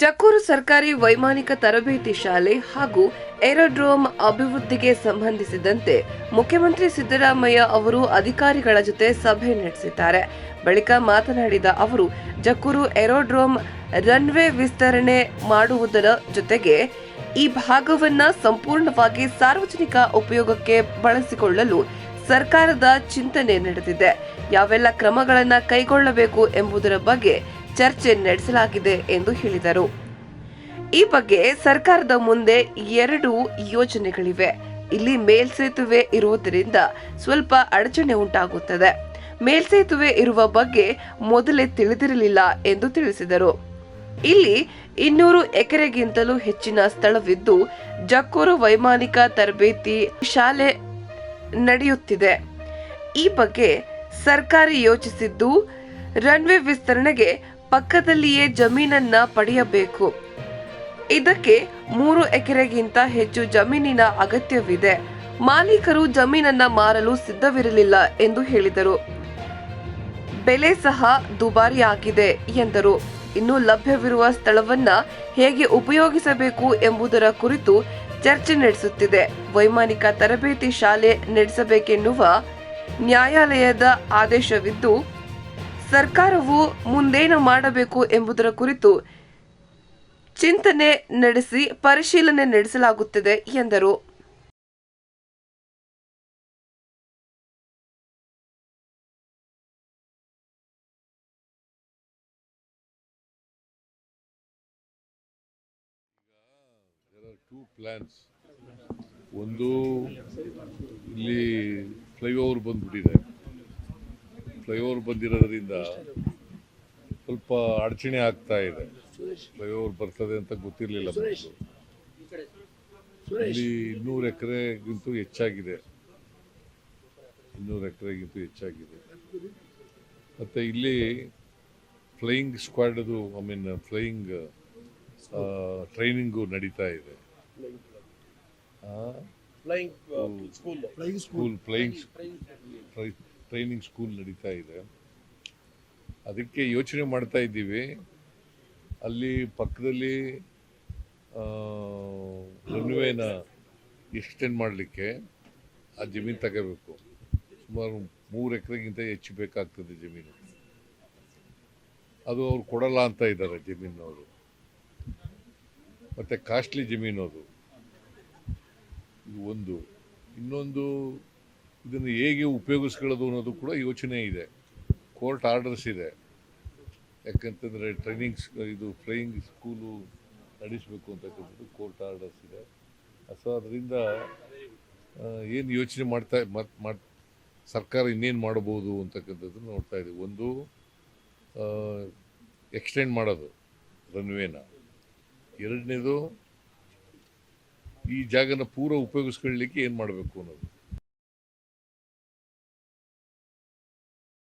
ಜಕ್ಕೂರು ಸರ್ಕಾರಿ ವೈಮಾನಿಕ ತರಬೇತಿ ಶಾಲೆ ಹಾಗೂ ಏರೋಡ್ರೋಮ್ ಅಭಿವೃದ್ಧಿಗೆ ಸಂಬಂಧಿಸಿದಂತೆ ಮುಖ್ಯಮಂತ್ರಿ ಸಿದ್ದರಾಮಯ್ಯ ಅವರು ಅಧಿಕಾರಿಗಳ ಜೊತೆ ಸಭೆ ನಡೆಸಿದ್ದಾರೆ. ಬಳಿಕ ಮಾತನಾಡಿದ ಅವರು, ಜಕ್ಕೂರು ಏರೋಡ್ರೋಮ್ ರನ್ವೇ ವಿಸ್ತರಣೆ ಮಾಡುವುದರ ಜೊತೆಗೆ ಈ ಭಾಗವನ್ನ ಸಂಪೂರ್ಣವಾಗಿ ಸಾರ್ವಜನಿಕ ಉಪಯೋಗಕ್ಕೆ ಬಳಸಿಕೊಳ್ಳಲು ಸರ್ಕಾರದ ಚಿಂತನೆ ನಡೆದಿದೆ. ಯಾವೆಲ್ಲ ಕ್ರಮಗಳನ್ನು ಕೈಗೊಳ್ಳಬೇಕು ಎಂಬುದರ ಬಗ್ಗೆ ಚರ್ಚೆ ನಡೆಸಲಾಗಿದೆ ಎಂದು ಹೇಳಿದರು. ಈ ಬಗ್ಗೆ ಸರ್ಕಾರದ ಮುಂದೆ 2 ಯೋಜನೆಗಳಿವೆ. ಇಲ್ಲಿ ಮೇಲ್ಸೇತುವೆ ಇರುವುದರಿಂದ ಸ್ವಲ್ಪ ಅಡಚಣೆ ಉಂಟಾಗುತ್ತದೆ. ಮೇಲ್ಸೇತುವೆ ಇರುವ ಬಗ್ಗೆ ಮೊದಲೇ ತಿಳಿದಿರಲಿಲ್ಲ ಎಂದು ತಿಳಿಸಿದರು. ಇಲ್ಲಿ 200 ಎಕರೆಗಿಂತಲೂ ಹೆಚ್ಚಿನ ಸ್ಥಳವಿದ್ದು ಜಕ್ಕೂರು ವೈಮಾನಿಕ ತರಬೇತಿ ಶಾಲೆ ನಡೆಯುತ್ತಿದೆ. ಈ ಬಗ್ಗೆ ಸರ್ಕಾರ ಯೋಚಿಸಿದ್ದು ರನ್ವೇ ವಿಸ್ತರಣೆಗೆ ಪಕ್ಕದಲ್ಲಿಯೇ ಜಮೀನನ್ನ ಪಡೆಯಬೇಕು. ಇದಕ್ಕೆ 3 ಎಕರೆಗಿಂತ ಹೆಚ್ಚು ಜಮೀನಿನ ಅಗತ್ಯವಿದೆ. ಮಾಲೀಕರು ಜಮೀನನ್ನ ಮಾರಲು ಸಿದ್ಧವಿರಲಿಲ್ಲ ಎಂದು ಹೇಳಿದರು. ಬೆಲೆ ಸಹ ದುಬಾರಿಯಾಗಿದೆ ಎಂದರು. ಇನ್ನು ಲಭ್ಯವಿರುವ ಸ್ಥಳವನ್ನ ಹೇಗೆ ಉಪಯೋಗಿಸಬೇಕು ಎಂಬುದರ ಕುರಿತು ಚರ್ಚೆ ನಡೆಸುತ್ತಿದೆ. ವೈಮಾನಿಕ ತರಬೇತಿ ಶಾಲೆ ನಡೆಸಬೇಕೆನ್ನುವ ನ್ಯಾಯಾಲಯದ ಆದೇಶವಿದ್ದು ಸರ್ಕಾರವು ಮುಂದೇನು ಮಾಡಬೇಕು ಎಂಬುದರ ಕುರಿತು ಚಿಂತನೆ ನಡೆಸಿ ಪರಿಶೀಲನೆ ನಡೆಸಲಾಗುತ್ತಿದೆ ಎಂದರು. Two plans. ಒಂದು, ಇಲ್ಲಿ ಫ್ಲೈಓವರ್ ಬಂದ್ಬಿಟ್ಟಿದೆ. ಫ್ಲೈಓವರ್ ಬಂದಿರೋದ್ರಿಂದ ಸ್ವಲ್ಪ ಅಡಚಣೆ ಆಗ್ತಾ ಇದೆ. ಫ್ಲೈಓವರ್ ಬರ್ತದೆ ಅಂತ ಗೊತ್ತಿರಲಿಲ್ಲ. ಇಲ್ಲಿ 200 ಎಕರೆಗಿಂತೂ ಹೆಚ್ಚಾಗಿದೆ. 200 ಎಕರೆಗಿಂತೂ ಹೆಚ್ಚಾಗಿದೆ. ಮತ್ತು ಇಲ್ಲಿ ಫ್ಲೈಯಿಂಗ್ ಸ್ಕ್ವಾಡದು ಫ್ಲೈಯಿಂಗ್ ಟ್ರೈನಿಂಗು ನಡೀತಾ ಇದೆ. ಟ್ರೈನಿಂಗ್ ಸ್ಕೂಲ್ ನಡೀತಾ ಇದೆ. ಅದಕ್ಕೆ ಯೋಚನೆ ಮಾಡ್ತಾ ಇದ್ದೀವಿ. ಅಲ್ಲಿ ಪಕ್ಕದಲ್ಲಿ ರನ್ವೇನ ಎಕ್ಸ್ಟೆಂಡ್ ಮಾಡಲಿಕ್ಕೆ ಆ ಜಮೀನು ತಗೋಬೇಕು. ಸುಮಾರು 3 ಎಕರೆಗಿಂತ ಹೆಚ್ಚು ಬೇಕಾಗ್ತದೆ ಜಮೀನು. ಅದು ಅವ್ರು ಕೊಡಲ್ಲ ಅಂತ ಇದ್ದಾರೆ ಜಮೀನವರು. ಮತ್ತು ಕಾಸ್ಟ್ಲಿ ಜಮೀನು ಅದು. ಇದು ಒಂದು. ಇನ್ನೊಂದು, ಇದನ್ನು ಹೇಗೆ ಉಪಯೋಗಿಸ್ಕೊಳ್ಳೋದು ಅನ್ನೋದು ಕೂಡ ಯೋಚನೆ ಇದೆ. ಕೋರ್ಟ್ ಆರ್ಡರ್ಸ್ ಇದೆ. ಯಾಕಂತಂದರೆ ಇದು ಫ್ಲೈಯಿಂಗ್ ಸ್ಕೂಲು ನಡೆಸಬೇಕು ಅಂತಕ್ಕಂಥದ್ದು ಕೋರ್ಟ್ ಆರ್ಡರ್ಸ್ ಇದೆ. ಸೊ ಅದರಿಂದ ಏನು ಯೋಚನೆ ಸರ್ಕಾರ ಇನ್ನೇನು ಮಾಡಬಹುದು ಅಂತಕ್ಕಂಥದ್ದು ನೋಡ್ತಾ ಇದ್ದೀವಿ. ಒಂದು, ಎಕ್ಸ್ಟೆಂಡ್ ಮಾಡೋದು ರನ್ವೇನ. ಎರಡನೇದು, ಈ ಜಾಗನ ಪೂರ ಉಪಯೋಗಿಸ್ಕೊಳ್ಳಲಿಕ್ಕೆ ಏನು ಮಾಡಬೇಕು ಅನ್ನೋದು.